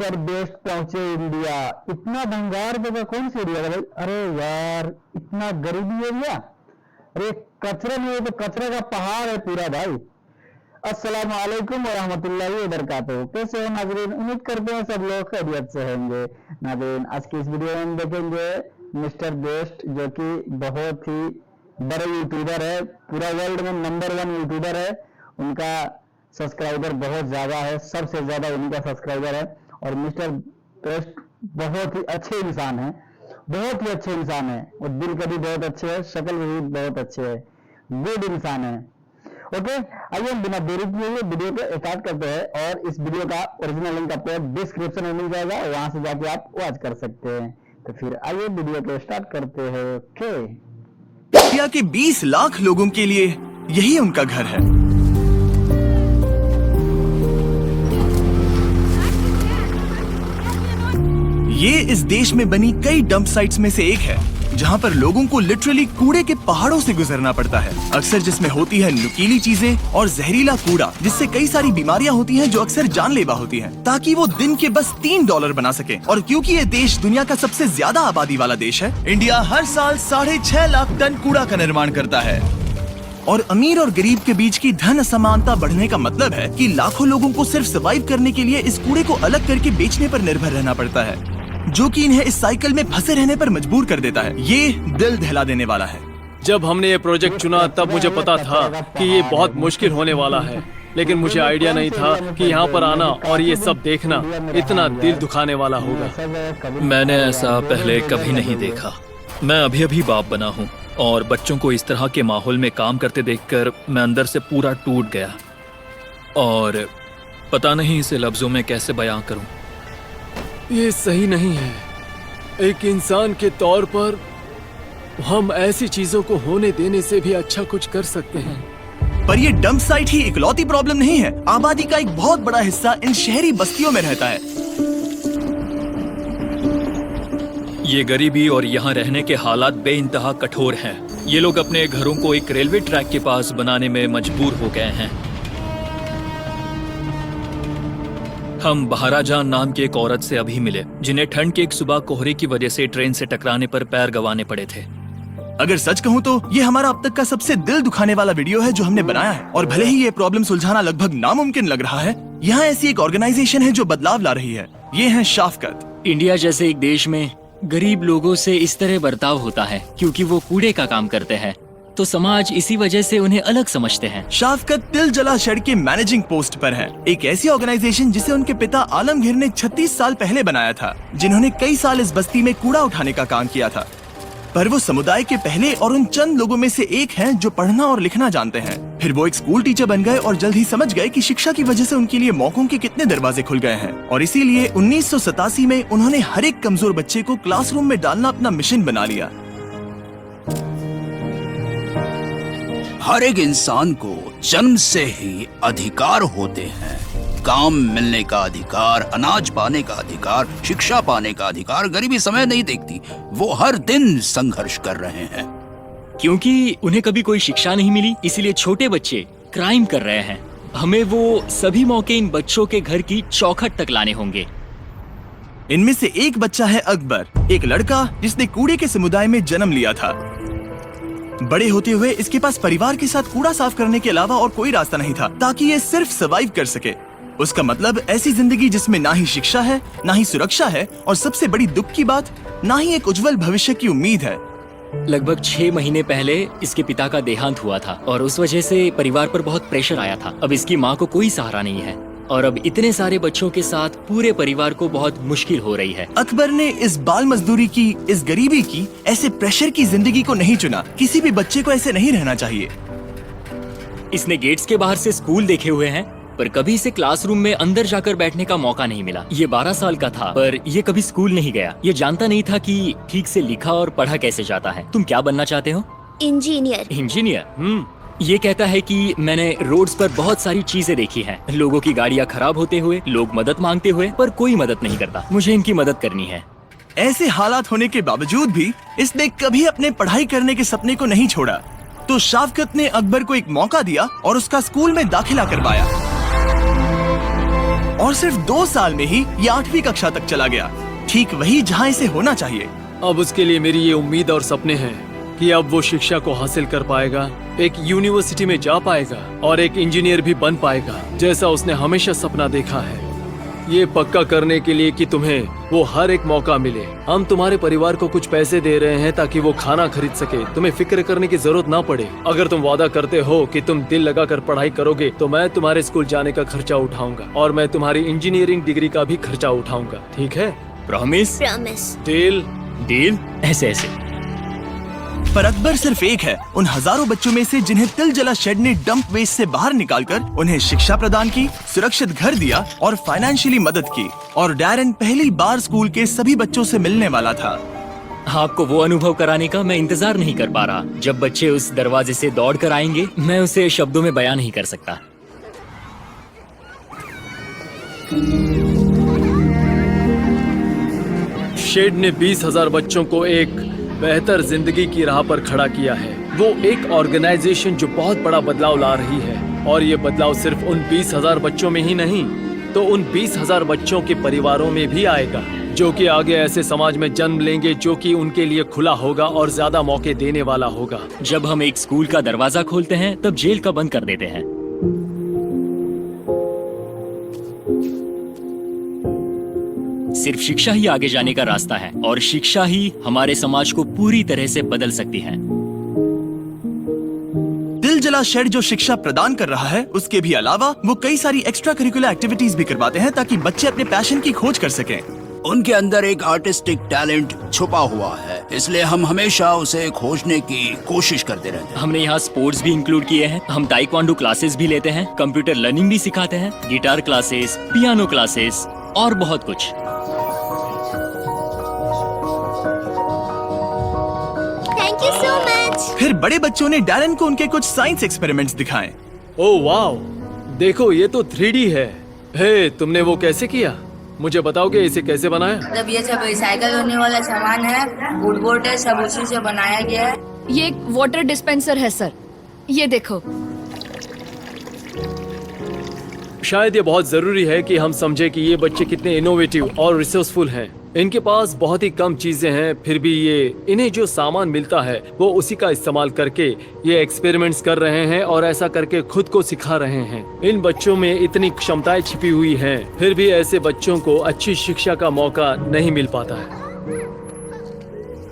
Mister best पहुंचे India. इतना भंगार जगह कौन सी एरिया है भाई? अरे यार इतना गरीबी एरिया। अरे कचरे में, तो कचरे का पहाड़ है पूरा भाई। अस्सलाम वालेकुम वरहमतुल्लाहि वबरकातुहू। कैसे हो नाज़रीन? उम्मीद करते हैं सब लोग खैरियत से होंगे। नाज़रीन आज की इस वीडियो में हम देखेंगे मिस्टर बेस्ट, जो कि बहुत ही बड़े यूट्यूबर है, पूरा वर्ल्ड में नंबर 1 यूट्यूबर है। उनका सब्सक्राइबर बहुत ज्यादा है, सबसे ज्यादा उनका सब्सक्राइबर है। और मिस्टर बेस्ट बहुत ही अच्छे इंसान है, बहुत ही अच्छे इंसान है। और दिल के भी बहुत अच्छे है, शक्ल भी बहुत अच्छे है, गुड इंसान है। ओके, आइए हम बिना देरी किए हुए वीडियो को स्टार्ट करते हैं। और इस वीडियो का ओरिजिनल लिंक आपको डिस्क्रिप्शन में मिल जाएगा, वहां से जाके आप वॉच कर सकते हैं। तो फिर आइए वीडियो को स्टार्ट करते हैं। ओके, इंडिया के 20 लाख लोगों के लिए यही उनका घर है। ये इस देश में बनी कई डंप साइट्स में से एक है, जहाँ पर लोगों को लिटरली कूड़े के पहाड़ों से गुजरना पड़ता है, अक्सर जिसमें होती है नुकीली चीजें और जहरीला कूड़ा, जिससे कई सारी बीमारियां होती हैं जो अक्सर जानलेवा होती हैं, ताकि वो दिन के बस $3 बना सके। और क्योंकि ये देश दुनिया का सबसे ज्यादा आबादी वाला देश है, इंडिया हर साल 6.5 लाख टन कूड़ा का निर्माण करता है। और अमीर और गरीब के बीच की धन असमानता बढ़ने का मतलब है कि लाखों लोगों को सिर्फ सर्वाइव करने के लिए इस कूड़े को अलग करके बेचने पर निर्भर रहना पड़ता है, जो कि इन्हें इस साइकिल में फंसे रहने पर मजबूर कर देता है। ये दिल दहला देने वाला है। जब हमने ये प्रोजेक्ट चुना तब मुझे पता था कि ये बहुत मुश्किल होने वाला है, लेकिन मुझे आइडिया नहीं था कि यहाँ पर आना और ये सब देखना इतना दिल दुखाने वाला होगा। मैंने ऐसा पहले कभी नहीं देखा। मैं अभी अभी बाप बना हूँ और बच्चों को इस तरह के माहौल में काम करते देखकर मैं अंदर से पूरा टूट गया और पता नहीं इसे लफ्जों में कैसे बयां करूं। ये सही नहीं है। एक इंसान के तौर पर हम ऐसी चीजों को होने देने से भी अच्छा कुछ कर सकते हैं। पर ये डंप साइट ही इकलौती प्रॉब्लम नहीं है। आबादी का एक बहुत बड़ा हिस्सा इन शहरी बस्तियों में रहता है। ये गरीबी और यहाँ रहने के हालात बेइंतहा कठोर हैं। ये लोग अपने घरों को एक रेलवे ट्रैक के पास बनाने में मजबूर हो गए हैं। हम बहाराजान नाम की एक औरत से अभी मिले, जिन्हें ठंड की एक सुबह कोहरे की वजह से ट्रेन से टकराने पर पैर गंवाने पड़े थे। अगर सच कहूँ तो ये हमारा अब तक का सबसे दिल दुखाने वाला वीडियो है जो हमने बनाया है। और भले ही ये प्रॉब्लम सुलझाना लगभग नामुमकिन लग रहा है, यहाँ ऐसी एक ऑर्गेनाइजेशन है जो बदलाव ला रही है। ये है शाफकत। इंडिया जैसे एक देश में गरीब लोगों से इस तरह बर्ताव होता है क्योंकि वो कूड़े का काम करते हैं, तो समाज इसी वजह से उन्हें अलग समझते हैं। शाफकत तिल जला शेड के मैनेजिंग पोस्ट पर है, एक ऐसी ऑर्गेनाइजेशन जिसे उनके पिता आलमगीर ने 36 साल पहले बनाया था, जिन्होंने कई साल इस बस्ती में कूड़ा उठाने का काम किया था। पर वो समुदाय के पहले और उन चंद लोगों में से एक हैं जो पढ़ना और लिखना जानते हैं। फिर वो एक स्कूल टीचर बन गए और जल्द ही समझ गए कि शिक्षा की वजह से उनके लिए मौकों के कितने दरवाजे खुल गए हैं। और इसीलिए 1987 में उन्होंने हर एक कमजोर बच्चे को क्लासरूम में डालना अपना मिशन बना लिया। हर एक इंसान को जन्म से ही अधिकार होते हैं। काम मिलने का अधिकार, अनाज पाने का अधिकार, शिक्षा पाने का अधिकार। गरीबी समय नहीं देखती, वो हर दिन संघर्ष कर रहे हैं। क्योंकि उन्हें कभी कोई शिक्षा नहीं मिली, इसीलिए छोटे बच्चे क्राइम कर रहे हैं। हमें वो सभी मौके इन बच्चों के घर की चौखट तक लाने होंगे। इनमें से एक बच्चा है अकबर, एक लड़का जिसने कूड़े के समुदाय में जन्म लिया था। बड़े होते हुए इसके पास परिवार के साथ कूड़ा साफ करने के अलावा और कोई रास्ता नहीं था ताकि ये सिर्फ सर्वाइव कर सके। उसका मतलब ऐसी जिंदगी जिसमें ना ही शिक्षा है, ना ही सुरक्षा है, और सबसे बड़ी दुख की बात, ना ही एक उज्जवल भविष्य की उम्मीद है। लगभग 6 महीने पहले इसके पिता का देहांत हुआ था और उस वजह से परिवार पर बहुत प्रेशर आया था। अब इसकी माँ को कोई सहारा नहीं है और अब इतने सारे बच्चों के साथ पूरे परिवार को बहुत मुश्किल हो रही है। अकबर ने इस बाल मजदूरी की, इस गरीबी की, ऐसे प्रेशर की जिंदगी को नहीं चुना। किसी भी बच्चे को ऐसे नहीं रहना चाहिए। इसने गेट्स के बाहर से स्कूल देखे हुए हैं, पर कभी इसे क्लासरूम में अंदर जाकर बैठने का मौका नहीं मिला। ये 12 साल का था, पर ये कभी स्कूल नहीं गया। ये जानता नहीं था कि ठीक से लिखा और पढ़ा कैसे जाता है। तुम क्या बनना चाहते हो? इंजीनियर। इंजीनियर? ये कहता है कि मैंने रोड्स पर बहुत सारी चीजें देखी हैं, लोगों की गाड़ियाँ खराब होते हुए, लोग मदद मांगते हुए, पर कोई मदद नहीं करता। मुझे इनकी मदद करनी है। ऐसे हालात होने के बावजूद भी इसने कभी अपने पढ़ाई करने के सपने को नहीं छोड़ा। तो शाफकत ने अकबर को एक मौका दिया और उसका स्कूल में दाखिला करवाया। और सिर्फ 2 साल में ही ये 8वीं कक्षा तक चला गया, ठीक वही जहाँ इसे होना चाहिए। अब उसके लिए मेरी ये उम्मीद और सपने हैं कि अब वो शिक्षा को हासिल कर पाएगा, एक यूनिवर्सिटी में जा पाएगा और एक इंजीनियर भी बन पाएगा, जैसा उसने हमेशा सपना देखा है। ये पक्का करने के लिए कि तुम्हें वो हर एक मौका मिले, हम तुम्हारे परिवार को कुछ पैसे दे रहे हैं ताकि वो खाना खरीद सके, तुम्हें फिक्र करने की जरूरत ना पड़े। अगर तुम वादा करते हो कि तुम दिल लगाकर पढ़ाई करोगे तो मैं तुम्हारे स्कूल जाने का खर्चा उठाऊंगा और मैं तुम्हारी इंजीनियरिंग डिग्री का भी खर्चा उठाऊंगा, ठीक है? प्रॉमिस? प्रॉमिस। डील? डील? ऐसे। पर अकबर सिर्फ एक है उन हजारों बच्चों में से जिन्हें तिलजला शेड ने डंप वेस्ट से बाहर निकालकर उन्हें शिक्षा प्रदान की, सुरक्षित घर दिया और फाइनेंशियली मदद की। और डैरेन पहली बार स्कूल के सभी बच्चों से मिलने वाला था। आपको वो अनुभव कराने का मैं इंतजार नहीं कर पा रहा। जब बच्चे उस दरवाजे से दौड़ कर आएंगे, मैं उसे शब्दों में बयान नहीं कर सकता। शेड ने 20,000 बच्चों को एक बेहतर जिंदगी की राह पर खड़ा किया है। वो एक ऑर्गेनाइजेशन जो बहुत बड़ा बदलाव ला रही है, और ये बदलाव सिर्फ उन 20,000 बच्चों में ही नहीं, तो उन 20,000 बच्चों के परिवारों में भी आएगा, जो कि आगे ऐसे समाज में जन्म लेंगे जो कि उनके लिए खुला होगा और ज्यादा मौके देने वाला होगा। जब हम एक स्कूल का दरवाजा खोलते हैं तब जेल का बंद कर देते हैं। सिर्फ शिक्षा ही आगे जाने का रास्ता है और शिक्षा ही हमारे समाज को पूरी तरह से बदल सकती है। तिलजला शेड जो शिक्षा प्रदान कर रहा है, उसके भी अलावा वो कई सारी एक्स्ट्रा करिकुलर एक्टिविटीज भी करवाते हैं ताकि बच्चे अपने पैशन की खोज कर सकें। उनके अंदर एक आर्टिस्टिक टैलेंट छुपा हुआ है, इसलिए हम हमेशा उसे खोजने की कोशिश करते रहते हैं। हमने यहाँ स्पोर्ट्स भी इंक्लूड किए हैं। हम ताइक्वांडो क्लासेस भी लेते हैं, कंप्यूटर लर्निंग भी सिखाते हैं, गिटार क्लासेस, पियानो क्लासेस और बहुत कुछ। Thank you so much. फिर बड़े बच्चों ने डैरेन को उनके कुछ साइंस एक्सपेरिमेंट्स दिखाए। ओह वाओ, देखो ये तो 3D है। हे, तुमने वो कैसे किया? मुझे बताओगे इसे कैसे बनाया? मतलब ये सब रिसाइकल होने वाला सामान है, वुडबोर्ड है, सब उसी से बनाया गया है। ये एक वाटर डिस्पेंसर है सर, ये देखो। शायद ये बहुत जरूरी है कि हम समझे कि ये बच्चे कितने इनोवेटिव और रिसोर्सफुल हैं। इनके पास बहुत ही कम चीजें हैं, फिर भी इन्हें जो सामान मिलता है वो उसी का इस्तेमाल करके ये एक्सपेरिमेंट्स कर रहे हैं और ऐसा करके खुद को सिखा रहे हैं। इन बच्चों में इतनी क्षमताएं छिपी हुई हैं, फिर भी ऐसे बच्चों को अच्छी शिक्षा का मौका नहीं मिल पाता है।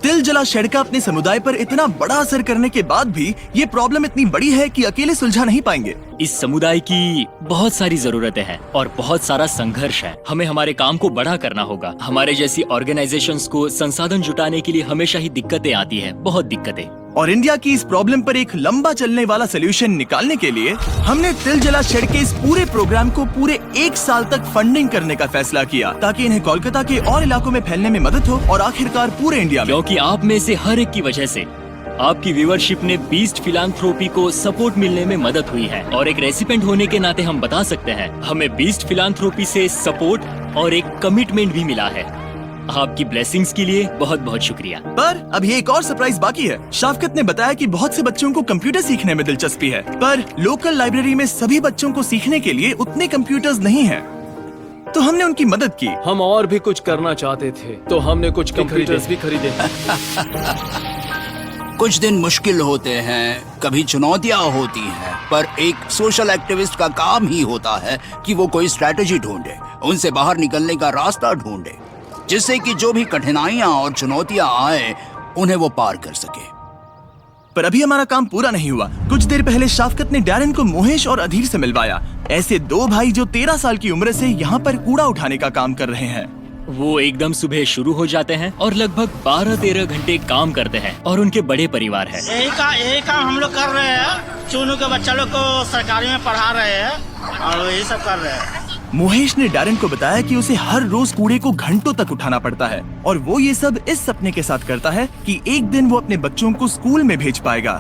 तिलजला शेड का अपने समुदाय पर इतना बड़ा असर करने के बाद भी ये प्रॉब्लम इतनी बड़ी है कि अकेले सुलझा नहीं पाएंगे। इस समुदाय की बहुत सारी जरूरतें हैं और बहुत सारा संघर्ष है। हमें हमारे काम को बड़ा करना होगा। हमारे जैसी ऑर्गेनाइजेशंस को संसाधन जुटाने के लिए हमेशा ही दिक्कतें आती है, बहुत दिक्कतें। और इंडिया की इस प्रॉब्लम पर एक लंबा चलने वाला सोल्यूशन निकालने के लिए हमने तिलजला शेड के इस पूरे प्रोग्राम को पूरे 1 साल तक फंडिंग करने का फैसला किया, ताकि इन्हें कोलकाता के और इलाकों में फैलने में मदद हो और आखिरकार पूरे इंडिया में। क्योंकि आप में से हर एक की वजह से आपकी व्यूअरशिप ने बीस्ट फिलांथ्रोपी को सपोर्ट मिलने में मदद हुई है। और एक रेसिपेंट होने के नाते हम बता सकते हैं, हमें बीस्ट फिलांथ्रोपी से सपोर्ट और एक कमिटमेंट भी मिला है। आपकी ब्लेसिंग्स के लिए बहुत बहुत शुक्रिया। पर अभी एक और सरप्राइज बाकी है। शाफकत ने बताया कि बहुत से बच्चों को कंप्यूटर सीखने में दिलचस्पी है, पर लोकल लाइब्रेरी में सभी बच्चों को सीखने के लिए उतने कंप्यूटर्स नहीं हैं। तो हमने उनकी मदद की। हम और भी कुछ करना चाहते थे, तो हमने कुछ कंप्यूटर्स भी खरीदे। कुछ दिन मुश्किल होते हैं, कभी चुनौतियां होती हैं, पर एक सोशल एक्टिविस्ट का काम ही होता है कि वो कोई स्ट्रैटेजी ढूंढे, उनसे बाहर निकलने का रास्ता ढूंढे, जिससे कि जो भी कठिनाइयां और चुनौतियां आए उन्हें वो पार कर सके। पर अभी हमारा काम पूरा नहीं हुआ। कुछ देर पहले शाफकत ने डैरेन को मोहेश और अधीर से मिलवाया, ऐसे 2 भाई जो 13 साल की उम्र से यहाँ पर कूड़ा उठाने का काम कर रहे हैं। वो एकदम सुबह शुरू हो जाते हैं और लगभग 12-13 घंटे काम करते हैं और उनके बड़े परिवार है। यही काम हम लोग कर रहे हैं। चुनू के बच्चा लोग को सरकारी में पढ़ा रहे हैं और यही सब कर रहे हैं। मोहेश ने डैरेन को बताया कि उसे हर रोज कूड़े को घंटों तक उठाना पड़ता है और वो ये सब इस सपने के साथ करता है कि एक दिन वो अपने बच्चों को स्कूल में भेज पाएगा।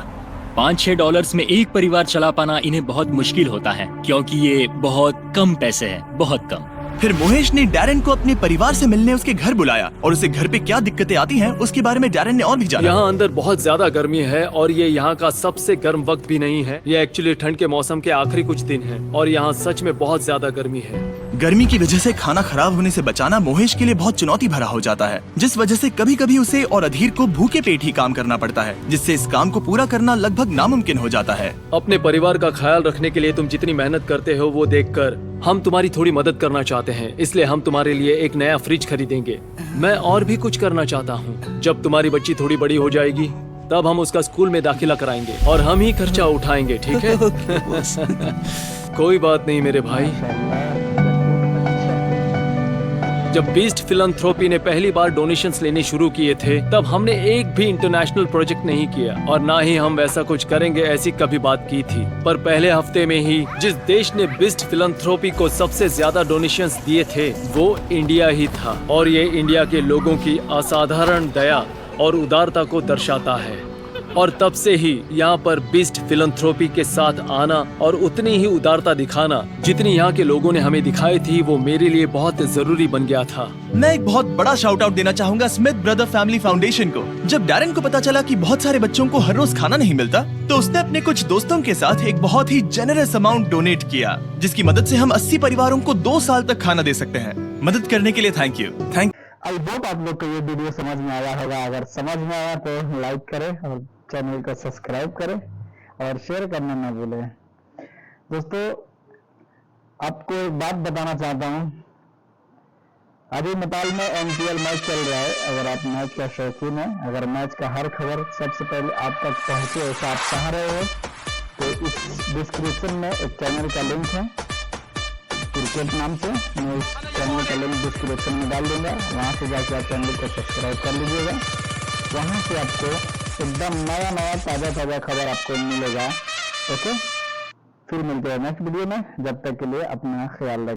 $5-6 में एक परिवार चला पाना इन्हें बहुत मुश्किल होता है, क्योंकि ये बहुत कम पैसे हैं, बहुत कम। फिर मोहेश ने डैरेन को अपने परिवार से मिलने उसके घर बुलाया और उसे घर पे क्या दिक्कतें आती हैं उसके बारे में डैरेन ने और भी जाना। यहाँ अंदर बहुत ज्यादा गर्मी है और ये यहाँ का सबसे गर्म वक्त भी नहीं है। ये एक्चुअली ठंड के मौसम के आखिरी कुछ दिन है और यहाँ सच में बहुत ज्यादा गर्मी है। गर्मी की वजह से खाना खराब होने से बचाना मोहेश के लिए बहुत चुनौती भरा हो जाता है, जिस वजह से कभी कभी उसे और अधीर को भूखे पेट ही काम करना पड़ता है, जिससे इस काम को पूरा करना लगभग नामुमकिन हो जाता है। अपने परिवार का ख्याल रखने के लिए तुम जितनी मेहनत करते हो वो देखकर हम तुम्हारी थोड़ी मदद करना चाहते हैं, इसलिए हम तुम्हारे लिए एक नया फ्रिज खरीदेंगे। मैं और भी कुछ करना चाहता हूँ। जब तुम्हारी बच्ची थोड़ी बड़ी हो जाएगी तब हम उसका स्कूल में दाखिला कराएंगे और हम ही खर्चा उठाएंगे, ठीक है? कोई बात नहीं मेरे भाई। जब बीस्ट फिलैंथ्रोपी ने पहली बार डोनेशंस लेने शुरू किए थे तब हमने एक भी इंटरनेशनल प्रोजेक्ट नहीं किया और ना ही हम वैसा कुछ करेंगे ऐसी कभी बात की थी। पर पहले हफ्ते में ही जिस देश ने बीस्ट फिलैंथ्रोपी को सबसे ज्यादा डोनेशंस दिए थे वो इंडिया ही था और ये इंडिया के लोगों की असाधारण दया और उदारता को दर्शाता है। और तब से ही यहाँ पर बीस्ट फिलैंथ्रोपी के साथ आना और उतनी ही उदारता दिखाना जितनी यहाँ के लोगों ने हमें दिखाई थी वो मेरे लिए बहुत जरूरी बन गया था। मैं एक बहुत बड़ा शाउट आउट देना चाहूंगा स्मिथ ब्रदर फैमिली फाउंडेशन को। जब डैरेन को पता चला कि बहुत सारे बच्चों को हर रोज खाना नहीं मिलता तो उसने अपने कुछ दोस्तों के साथ एक बहुत ही जेनरस अमाउंट डोनेट किया, जिसकी मदद से हम 80 परिवारों को 2 साल तक खाना दे सकते हैं। मदद करने के लिए थैंक यू। आई होप आप लोग को ये वीडियो समझ में आया होगा। अगर समझ में आया तो लाइक करें और चैनल को सब्सक्राइब करें और शेयर करना ना भूलें। दोस्तों आपको एक बात बताना चाहता हूँ, अभी नेपाल में एमपीएल मैच चल रहा है। अगर आप मैच का शौकीन है, अगर मैच का हर खबर सबसे पहले आप तक पहुँचे ऐसा आप चाह रहे हो तो इस डिस्क्रिप्शन में एक चैनल का लिंक है क्रिकेट नाम से, मैं इस चैनल का लिंक डिस्क्रिप्शन में डाल दूंगा। वहाँ से जाकर आप चैनल को सब्सक्राइब कर लीजिएगा। वहाँ से आपको एकदम नया ताज़ा खबर आपको मिलेगा। ओके, फिर मिलते हैं नेक्स्ट वीडियो में। जब तक के लिए अपना ख्याल रखें।